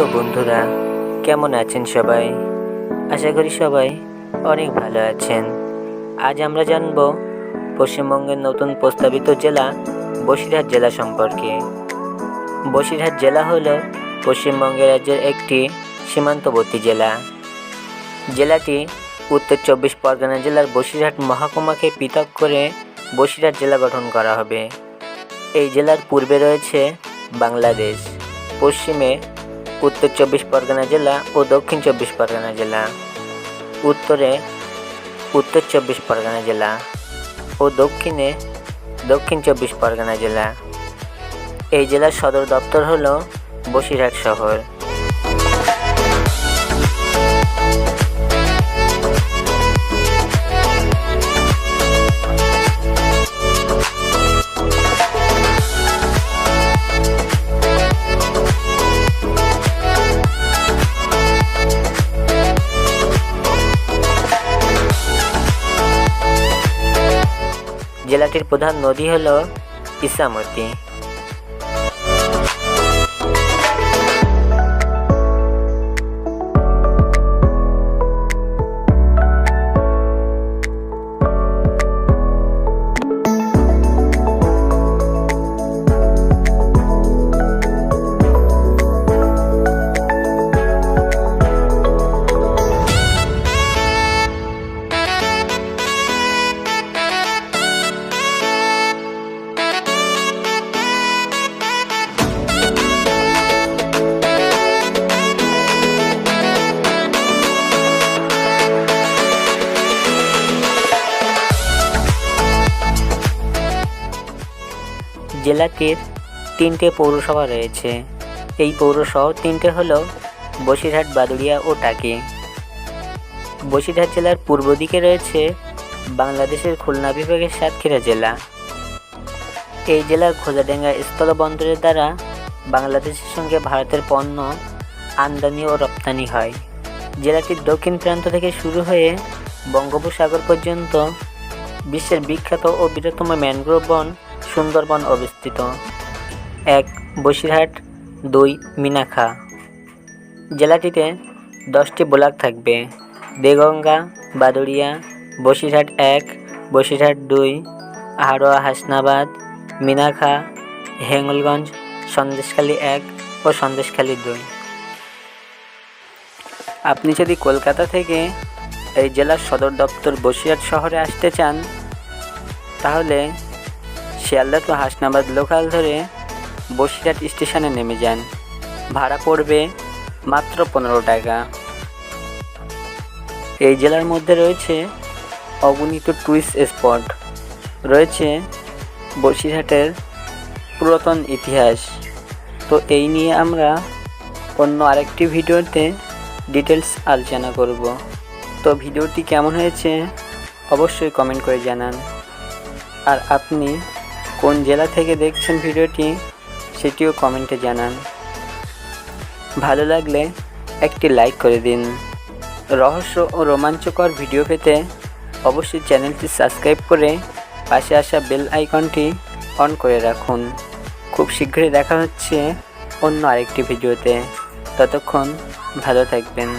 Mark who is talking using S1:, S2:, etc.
S1: Hello বন্ধুরা, কেমন আছেন সবাই? আশা করি সবাই অনেক ভালো আছেন। আজ আমরা জানব পশ্চিমবঙ্গের নতুন প্রস্তাবিত জেলা বসিরহাট জেলা সম্পর্কে। বসিরহাট জেলা হলো পশ্চিমবঙ্গ রাজ্যের একটি সীমান্তবর্তী জেলা। জেলাটি উত্তর 24 পরগনা জেলার বসিরহাট মহকুমাকে পৃথক করে বসিরহাট জেলা গঠন করা হবে। এই জেলার পূর্বে রয়েছে বাংলাদেশ, পশ্চিমে উত্তর 24 পরগনা জেলা ও দক্ষিণ 24 পরগনা জেলা, উত্তরে উত্তর 24 পরগনা জেলা ও দক্ষিণে দক্ষিণ 24 পরগনা জেলা। এই জেলার সদর দপ্তর হল বসিরহাট শহর। জেলাটির প্রধান নদী হল ইছামতি। জেলাটির 3টে পৌরসভা রয়েছে। এই পৌরসভা 3টে হলো বসিরহাট, বাদুড়িয়া ও টাকি। বসিরহাট জেলার পূর্ব দিকে রয়েছে বাংলাদেশের খুলনা বিভাগের সাতক্ষীরা জেলা। এই জেলার খোঁজাডাঙ্গা স্থলবন্দরের দ্বারা বাংলাদেশের সঙ্গে ভারতের পণ্য আমদানি ও রপ্তানি হয়। জেলাটির দক্ষিণ প্রান্ত থেকে শুরু হয়ে বঙ্গোপসাগর পর্যন্ত বিশ্বের বিখ্যাত ও বৃহত্তম ম্যানগ্রোভ বন সুন্দরবন অবস্থিত। 1. বসিরহাট, 2. মিনাখা। জেলাটিতে 10টি ব্লক থাকবে: দেগঙ্গা, বাদুড়িয়া, বসিরহাট 1, বসিরহাট 2, আহারোয়া, হাসনাবাদ, মিনাখা, হেঙ্গলগঞ্জ, সন্দেশখালী 1 ও সন্দেশখালী 2। আপনি যদি কলকাতা থেকে এই জেলার সদর দপ্তর বসিরহাট শহরে আসতে চান, তাহলে শিয়ালদা টু হাসনাবাদ লোকাল ধরে বসিরহাট স্টেশনে নেমে যান। ভাড়া পড়বে মাত্র 15 টাকা। এই জেলার মধ্যে রয়েছে অগণিত টুরিস্ট স্পট, রয়েছে বসিরহাটের পুরাতন ইতিহাস। তো এই নিয়ে আমরা অন্য আরেকটি ভিডিওতে ডিটেলস আলোচনা করব। তো ভিডিওটি কেমন হয়েছে অবশ্যই কমেন্ট করে জানান। আর আপনি কোন জেলা থেকে দেখছেন ভিডিওটি সেটিও কমেন্টে জানান। ভালো লাগলে একটি লাইক করে দিন। রহস্য ও রোমাঞ্চকর ভিডিও পেতে অবশ্যই চ্যানেলটি সাবস্ক্রাইব করে পাশে আসা বেল আইকনটি অন করে রাখুন। খুব শীঘ্রই দেখা হচ্ছে অন্য আরেকটি ভিডিওতে। ততক্ষণ ভালো থাকবেন।